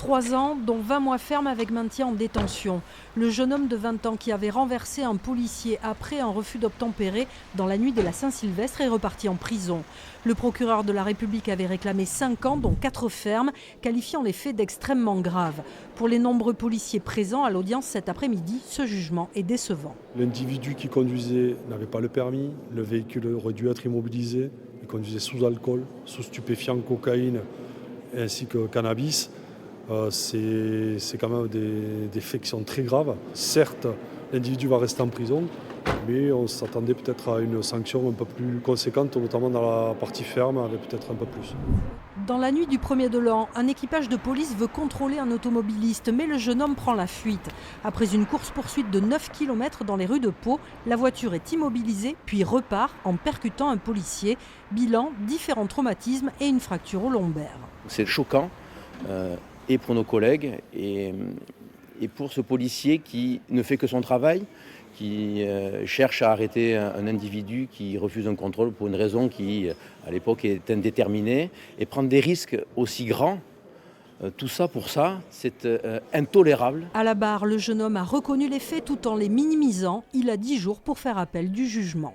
3 ans, dont 20 mois ferme avec maintien en détention. Le jeune homme de 20 ans qui avait renversé un policier après un refus d'obtempérer dans la nuit de la Saint-Sylvestre est reparti en prison. Le procureur de la République avait réclamé 5 ans, dont 4 fermes, qualifiant les faits d'extrêmement graves. Pour les nombreux policiers présents à l'audience cet après-midi, ce jugement est décevant. L'individu qui conduisait n'avait pas le permis, le véhicule aurait dû être immobilisé, il conduisait sous alcool, sous stupéfiants, cocaïne ainsi que cannabis. C'est quand même des faits qui sont très graves. Certes, l'individu va rester en prison, mais on s'attendait peut-être à une sanction un peu plus conséquente, notamment dans la partie ferme, avec peut-être un peu plus. Dans la nuit du 1er de l'an, un équipage de police veut contrôler un automobiliste, mais le jeune homme prend la fuite. Après une course-poursuite de 9 km dans les rues de Pau, la voiture est immobilisée, puis repart en percutant un policier. Bilan, différents traumatismes et une fracture au lombaire. C'est choquant, et pour nos collègues, et pour ce policier qui ne fait que son travail, qui cherche à arrêter un individu qui refuse un contrôle pour une raison qui, à l'époque, est indéterminée, et prendre des risques aussi grands. Tout ça pour ça, c'est intolérable. À la barre, le jeune homme a reconnu les faits tout en les minimisant. Il a 10 jours pour faire appel du jugement.